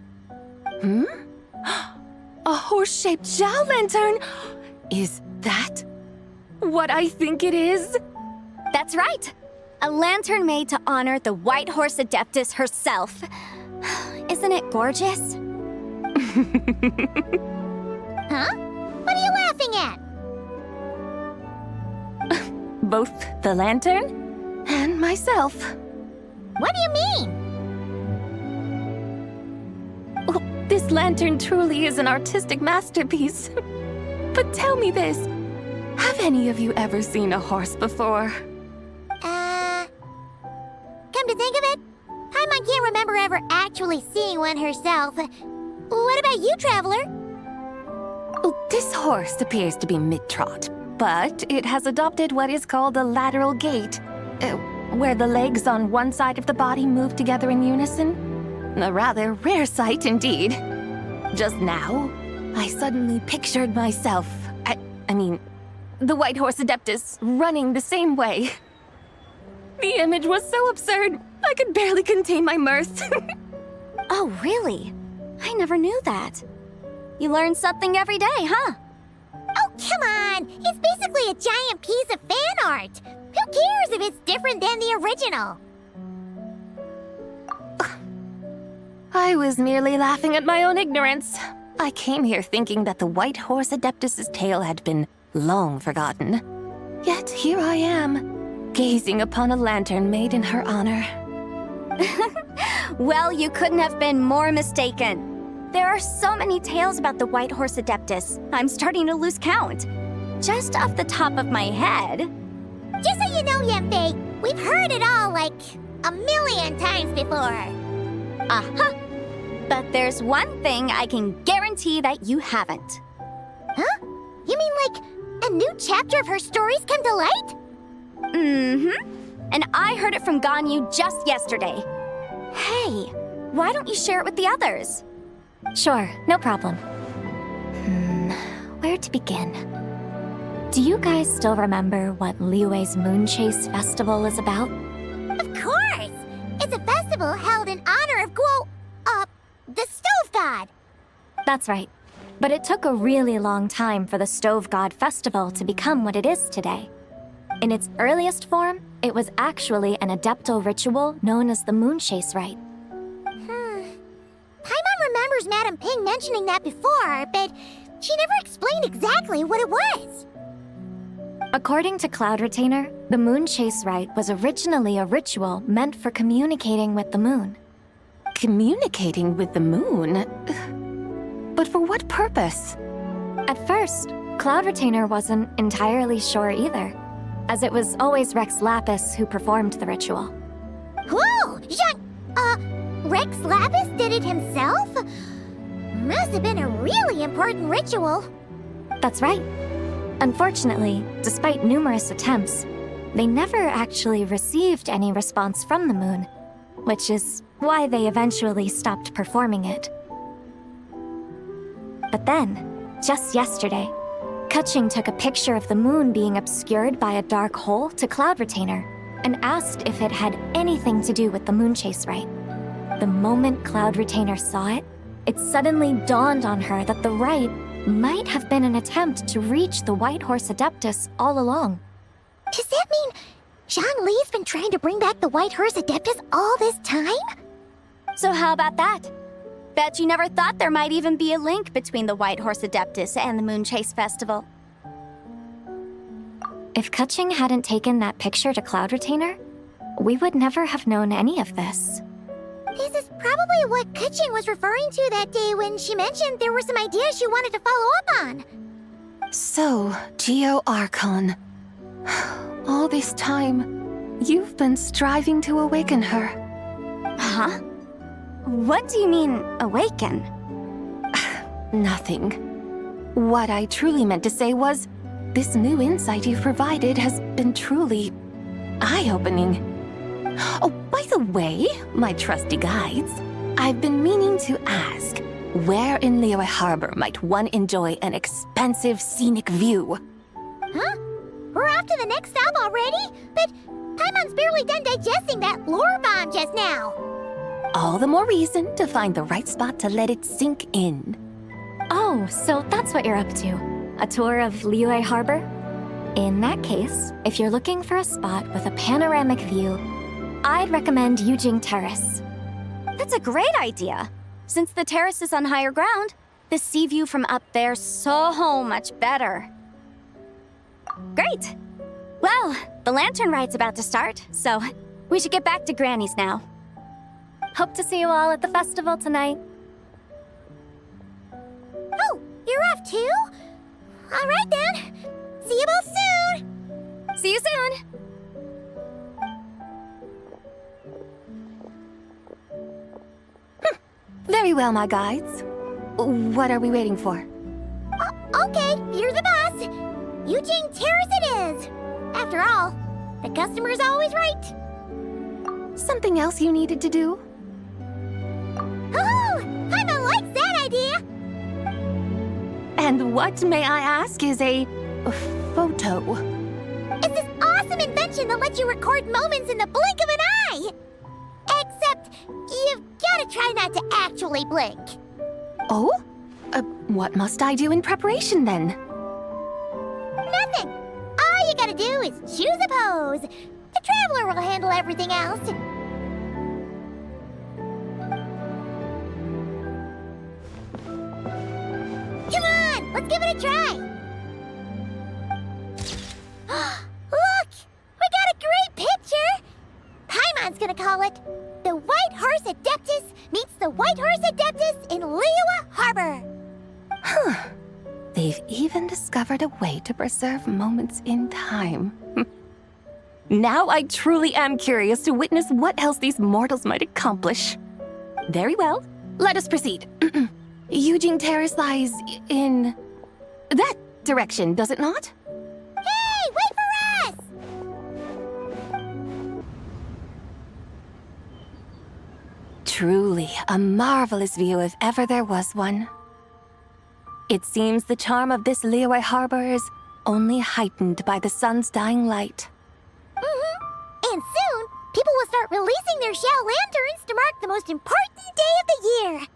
A horse-shaped Zhao lantern? Is that what I think it is? That's right. A lantern made to honor the White Horse Adeptus herself. Isn't it gorgeous? Huh? What are you laughing at? Both the lantern and myself. What do you mean? Well, this lantern truly is an artistic masterpiece. But tell me this, have any of you ever seen a horse before? Come to think of it, Paimon can't remember ever actually seeing one herself. What about you, Traveler? Oh, this horse appears to be mid-trot, but it has adopted what is called a lateral gait, where the legs on one side of the body move together in unison. A rather rare sight indeed. Just now, I suddenly pictured myself, I mean, the White Horse Adeptus running the same way. The image was so absurd, I could barely contain my mirth. Oh, really? I never knew that. You learn something every day, huh? Oh, come on! It's basically a giant piece of fan art! Who cares if it's different than the original? I was merely laughing at my own ignorance. I came here thinking that the White Horse Adeptus's tale had been long forgotten. Yet here I am, gazing upon a lantern made in her honor. Well, you couldn't have been more mistaken. There are so many tales about the White Horse Adeptus. I'm starting to lose count. Just off the top of my head. Just so you know, Yanfei, we've heard it all like a million times before. Uh-huh. But there's one thing I can guarantee that you haven't. Huh? You mean like a new chapter of her stories come to light? Mm-hmm. And I heard it from Ganyu just yesterday. Hey, why don't you share it with the others? Sure, no problem. Where to begin? Do you guys still remember what Liyue's Moon Chase Festival is about? Of course! It's a festival held in honor of the Stove God. That's right. But it took a really long time for the Stove God Festival to become what it is today. In its earliest form, it was actually an adeptal ritual known as the Moon Chase Rite. Paimon remembers Madame Ping mentioning that before, but she never explained exactly what it was. According to Cloud Retainer, the Moon Chase Rite was originally a ritual meant for communicating with the moon. Communicating with the moon? But for what purpose? At first, Cloud Retainer wasn't entirely sure either, as it was always 𝑺𝒊𝒏𝒔𝒉𝒊𝒏 who performed the ritual. Whoa! 𝑺𝒊𝒏𝒔𝒉𝒊𝒏 did it himself? Must have been a really important ritual. That's right. Unfortunately, despite numerous attempts, they never actually received any response from the moon, which is why they eventually stopped performing it. But then, just yesterday, 𝒂𝒄𝒕 took a picture of the moon being obscured by a dark hole to Cloud Retainer and asked if it had anything to do with the Moon Chase Rite. The moment Cloud Retainer saw it, it suddenly dawned on her that the rite might have been an attempt to reach the White Horse Adeptus all along. Does that mean Zhongli's been trying to bring back the White Horse Adeptus all this time? So how about that? Bet you never thought there might even be a link between the White Horse Adeptus and the Moon Chase Festival. If 𝒂𝒄𝒕 hadn't taken that picture to Cloud Retainer, we would never have known any of this. This is probably what 𝒂𝒄𝒕 was referring to that day when she mentioned there were some ideas she wanted to follow up on. So, Geo Archon. All this time, you've been striving to awaken her. Huh? What do you mean, awaken? Nothing. What I truly meant to say was, this new insight you've provided has been truly eye-opening. Oh, by the way, my trusty guides, I've been meaning to ask, where in Liyue Harbor might one enjoy an expensive scenic view? Huh? We're off to the next stop already? But Paimon's barely done digesting that lore bomb just now. All the more reason to find the right spot to let it sink in. Oh, so that's what you're up to. A tour of Liyue Harbor? In that case, if you're looking for a spot with a panoramic view, I'd recommend Yujing Terrace. That's a great idea. Since the terrace is on higher ground, the sea view from up there's so much better. Great! Well, the lantern ride's about to start, so we should get back to Granny's now. Hope to see you all at the festival tonight. Oh, you're off too? All right then. See you both soon. See you soon. Very well, my guides. What are we waiting for? Okay, you're the boss. Yujing Terrace it is. After all, the customer's always right. Something else you needed to do? Oh, Paimon likes that idea. And what, may I ask, is a photo? It's this awesome invention that lets you record moments in the blink of an eye. Except, you've gotta try not to actually blink. Oh? What must I do in preparation, then? Nothing. All you gotta do is choose a pose. The Traveler will handle everything else. Come on, let's give it a try. Look, we got a great picture. Paimon's gonna call it The White Horse Adeptus Meets the White Horse Adeptus in Liyue discovered a way to preserve moments in time. Now I truly am curious to witness what else these mortals might accomplish. Very well, let us proceed. Eugene Terrace lies in that direction, does it not? Hey, wait for us! Truly a marvelous view if ever there was one. It seems the charm of this Liyue Harbor is only heightened by the sun's dying light. And soon, people will start releasing their shell lanterns to mark the most important day of the year.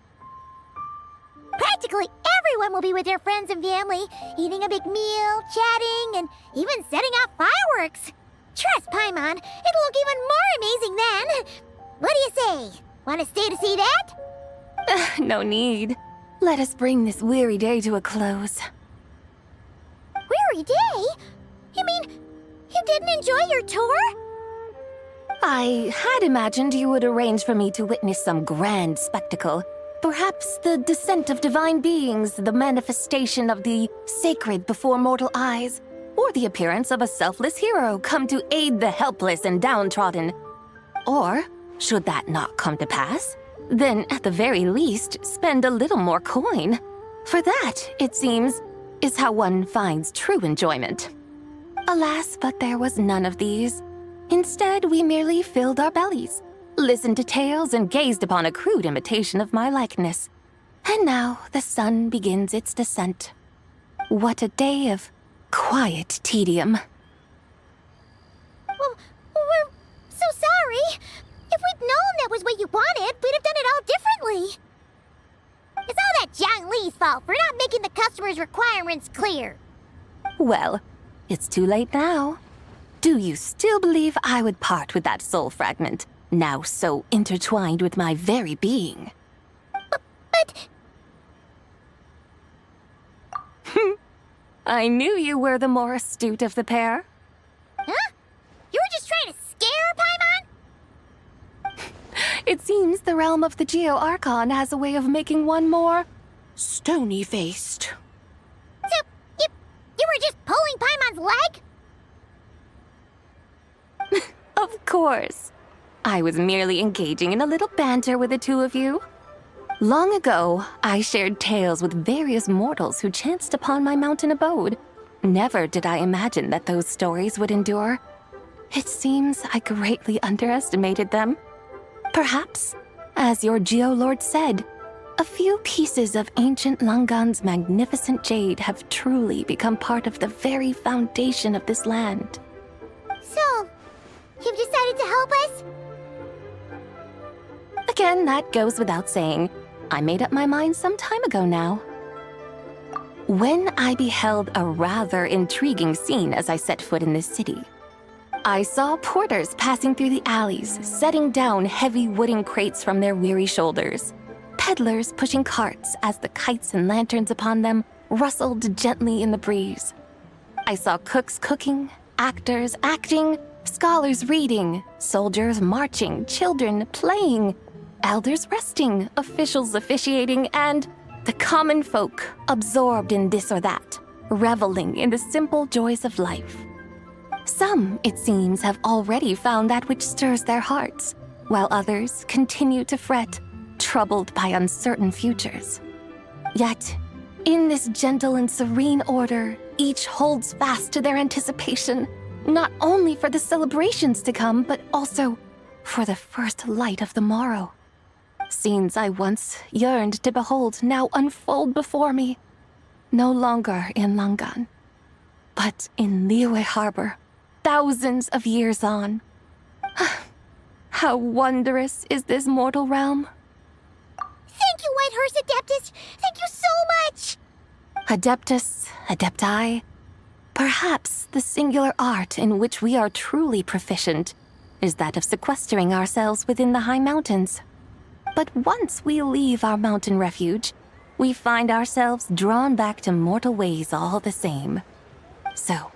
Practically everyone will be with their friends and family, eating a big meal, chatting, and even setting off fireworks. Trust Paimon, it'll look even more amazing then. What do you say? Want to stay to see that? No need. Let us bring this weary day to a close. Weary day? You mean you didn't enjoy your tour? I had imagined you would arrange for me to witness some grand spectacle. Perhaps the descent of divine beings, the manifestation of the sacred before mortal eyes, or the appearance of a selfless hero come to aid the helpless and downtrodden. Or, should that not come to pass, then at the very least spend a little more coin. For that, it seems, is how one finds true enjoyment. Alas, but there was none of these. Instead, we merely filled our bellies, listened to tales, and gazed upon a crude imitation of my likeness. And now the sun begins its descent. What a day of quiet tedium. Well, we're so sorry. If we'd known that was what you wanted, we'd have done it all differently. It's all that Zhang Li's fault for not making the customer's requirements clear. Well, it's too late now. Do you still believe I would part with that soul fragment, now so intertwined with my very being? But... I knew you were the more astute of the pair. Huh? You were just trying to scare Paimon? It seems the realm of the Geo-Archon has a way of making one more stony-faced. So, you were just pulling Paimon's leg? Of course. I was merely engaging in a little banter with the two of you. Long ago, I shared tales with various mortals who chanced upon my mountain abode. Never did I imagine that those stories would endure. It seems I greatly underestimated them. Perhaps, as your Geolord said, a few pieces of ancient Langan's magnificent jade have truly become part of the very foundation of this land. So, you've decided to help us? Again, that goes without saying. I made up my mind some time ago now. When I beheld a rather intriguing scene as I set foot in this city, I saw porters passing through the alleys, setting down heavy wooden crates from their weary shoulders, peddlers pushing carts as the kites and lanterns upon them rustled gently in the breeze. I saw cooks cooking, actors acting, scholars reading, soldiers marching, children playing, elders resting, officials officiating, and the common folk absorbed in this or that, reveling in the simple joys of life. Some, it seems, have already found that which stirs their hearts, while others continue to fret, troubled by uncertain futures. Yet, in this gentle and serene order, each holds fast to their anticipation, not only for the celebrations to come, but also for the first light of the morrow. Scenes I once yearned to behold now unfold before me, no longer in Langan, but in Liyue Harbor, thousands of years on. How wondrous is this mortal realm! Thank you, Whitehurst Adeptus! Thank you so much! Adeptus, Adepti, perhaps the singular art in which we are truly proficient is that of sequestering ourselves within the high mountains. But once we leave our mountain refuge, we find ourselves drawn back to mortal ways all the same. So,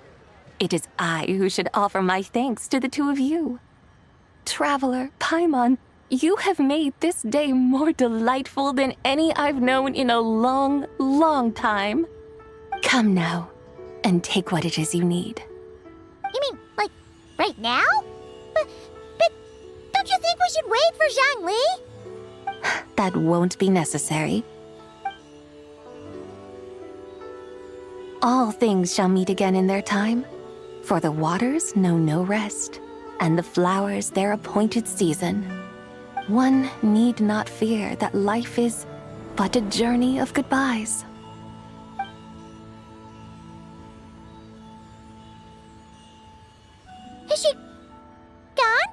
it is I who should offer my thanks to the two of you. Traveler, Paimon, you have made this day more delightful than any I've known in a long, long time. Come now, and take what it is you need. You mean, like, right now? But don't you think we should wait for Zhongli? That won't be necessary. All things shall meet again in their time, for the waters know no rest, and the flowers their appointed season. One need not fear that life is but a journey of goodbyes. Is she gone?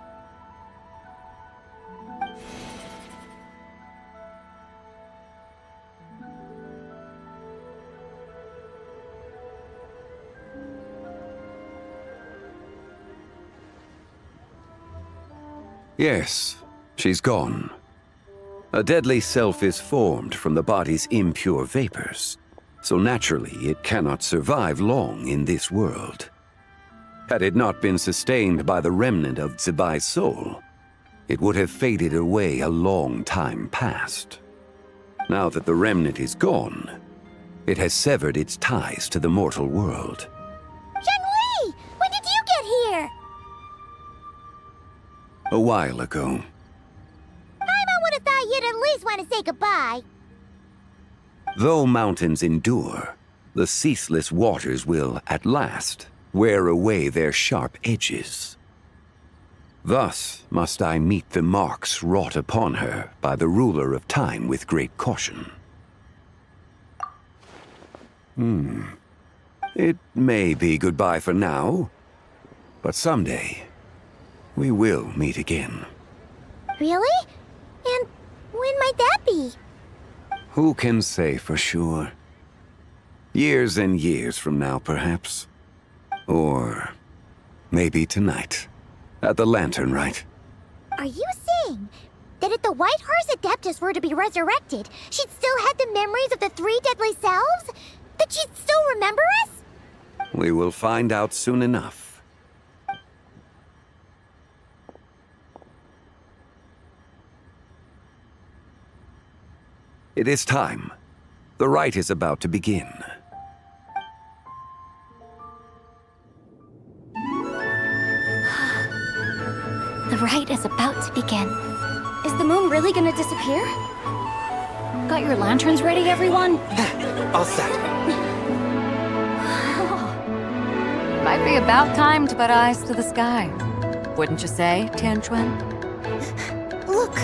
Yes, she's gone. A deadly self is formed from the body's impure vapors, so naturally it cannot survive long in this world. Had it not been sustained by the remnant of Zibay's soul, it would have faded away a long time past. Now that the remnant is gone, it has severed its ties to the mortal world. Zhongli! When did you get here? A while ago. I would have thought you'd at least want to say goodbye. Though mountains endure, the ceaseless waters will, at last, wear away their sharp edges. Thus must I meet the marks wrought upon her by the ruler of time with great caution. It may be goodbye for now, but someday we will meet again. Really? And when might that be? Who can say for sure? Years and years from now, perhaps. Or maybe tonight, at the Lantern Rite. Are you saying that if the White Horse Adeptus were to be resurrected, she'd still have the memories of the 3 deadly selves? That she'd still remember us? We will find out soon enough. It is time. The rite is about to begin. The rite is about to begin. Is the moon really gonna disappear? Got your lanterns ready, everyone? All set. Might be about time to put eyes to the sky. Wouldn't you say, Tianchuan? Look!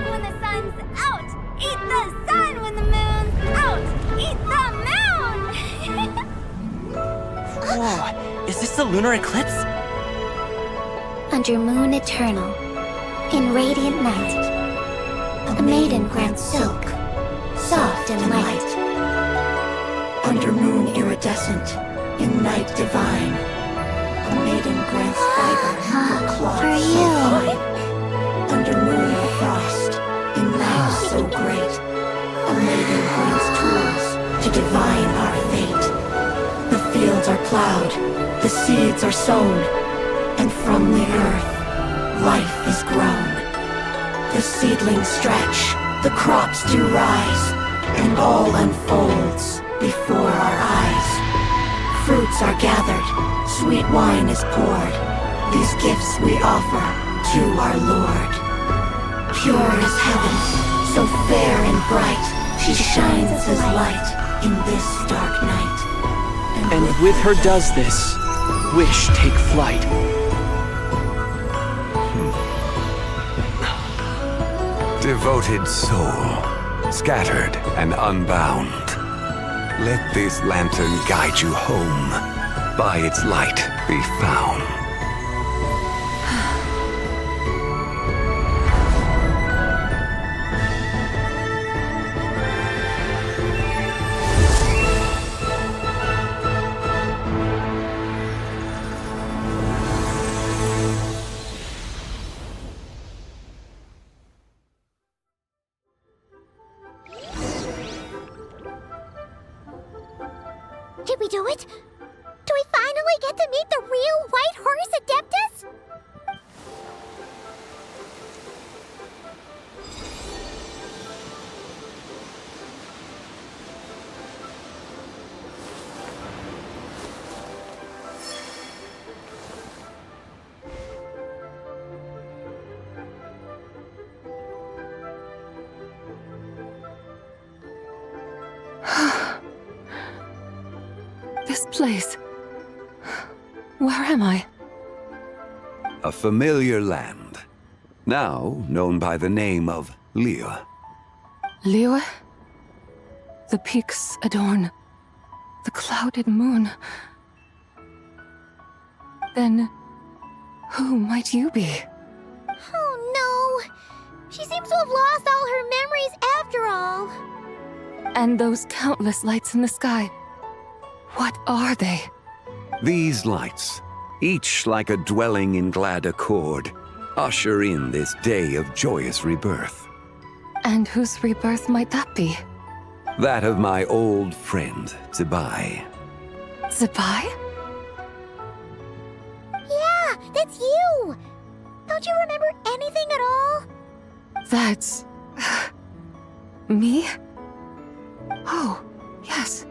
When the sun's out, eat the sun. When the moon's out, eat the moon! Whoa, is this the lunar eclipse? Under moon eternal, in radiant night, a maiden grants silk, soft and light. Under moon iridescent, in night divine, a maiden grants fiber for cloth For so you. fine. Under moon of frost, in night so great, a maiden grants tools to divine our fate. The fields are plowed, the seeds are sown, and from the earth, life is grown. The seedlings stretch, the crops do rise, and all unfolds before our eyes. Fruits are gathered, sweet wine is poured. These gifts we offer to our Lord. Pure is heaven, so fair and bright. She shines as light in this dark night. And with her does this, wish take flight. Devoted soul, scattered and unbound, let this lantern guide you home, by its light be found. Did we do it? Do we finally get to meet the real White Horse Adeptus? this place? Where am I? A familiar land, now known by the name of 𝒎𝒎. Liyue? The peaks adorn the clouded moon. Then, who might you be? Oh no! She seems to have lost all her memories after all. And those countless lights in the sky, what are they? These lights, each like a dwelling in glad accord, usher in this day of joyous rebirth. And whose rebirth might that be? That of my old friend, 𝒐𝒏. 𝒐𝒏? Yeah, that's you! Don't you remember anything at all? That's... me? Oh, yes.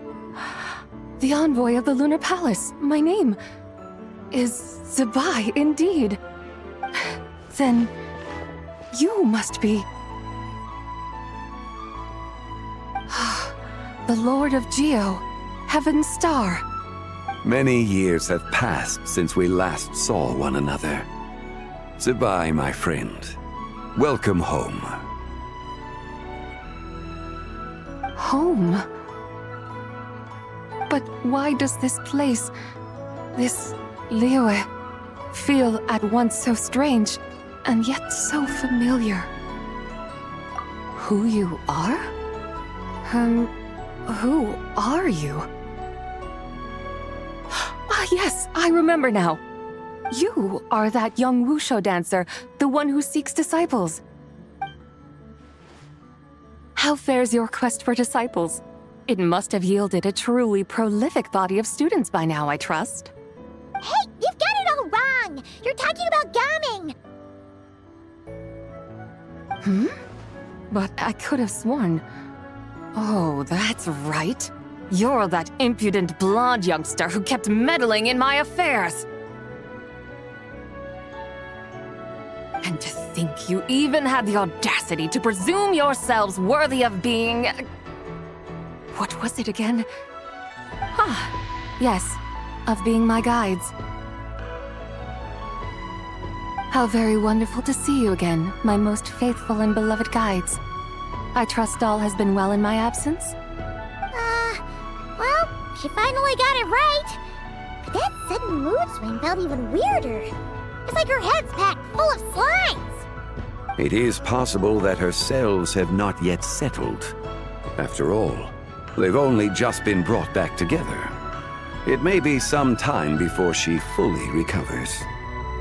The envoy of the Lunar Palace, my name, is 𝒐𝒏 indeed. Then, you must be... the Lord of Geo, Heaven's Star. Many years have passed since we last saw one another. 𝒐𝒏, my friend. Welcome home. Home? But why does this place, this Liyue, feel at once so strange and yet so familiar? Who you are? Who are you? Ah, yes, I remember now. You are that young wushu dancer, the one who seeks disciples. How fares your quest for disciples? It must have yielded a truly prolific body of students by now, I trust. Hey, you've got it all wrong! You're talking about gaming! But I could have sworn... Oh, that's right. You're that impudent blonde youngster who kept meddling in my affairs. And to think you even had the audacity to presume yourselves worthy of being... What was it again? Ah, yes, of being my guides. How very wonderful to see you again, my most faithful and beloved guides. I trust all has been well in my absence? Well, she finally got it right. But that sudden mood swing felt even weirder. It's like her head's packed full of slimes. It is possible that her cells have not yet settled. After all, they've only just been brought back together. It may be some time before she fully recovers.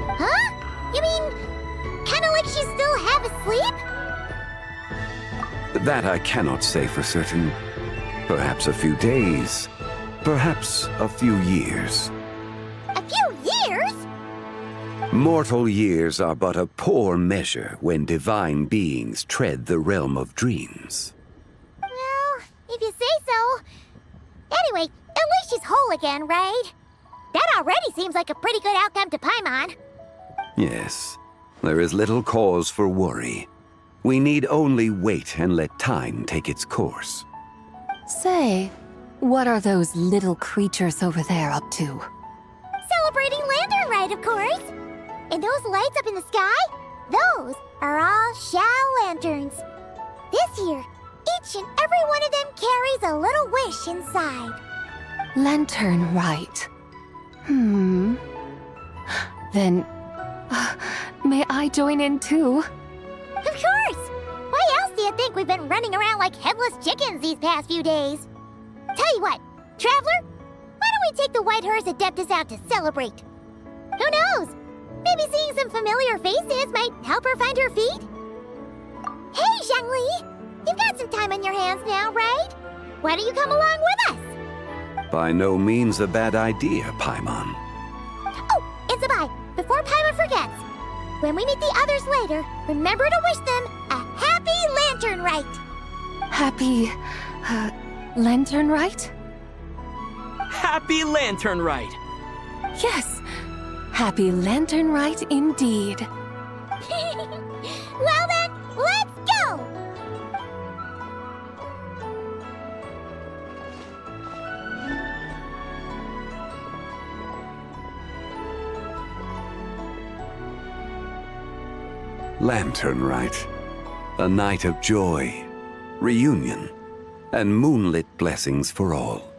Huh? You mean, kinda like she's still half asleep? That I cannot say for certain. Perhaps a few days, perhaps a few years. A few years? Mortal years are but a poor measure when divine beings tread the realm of dreams. Well, if you say so. Anyway, at least she's whole again, right? That already seems like a pretty good outcome to Paimon. Yes, there is little cause for worry. We need only wait and let time take its course. Say, what are those little creatures over there up to? Celebrating Lantern Rite, of course. And those lights up in the sky? Those are all 𝒎𝒑 lanterns. This year, each and every one of them carries a little wish inside. Lantern Rite. Then, may I join in too? Of course! Why else do you think we've been running around like headless chickens these past few days? Tell you what, Traveler, why don't we take the White Horse Adeptus out to celebrate? Who knows? Maybe seeing some familiar faces might help her find her feet? Hey, Zhongli! You've got some time on your hands now, right? Why don't you come along with us? By no means a bad idea, Paimon. Oh, and 𝒐𝒏, before Paimon forgets, when we meet the others later, remember to wish them a happy Lantern Rite! Happy... Lantern Rite? Happy Lantern Rite! Yes! Happy Lantern Rite indeed. Well then, let's go! Lantern Rite. A night of joy, reunion, and moonlit blessings for all.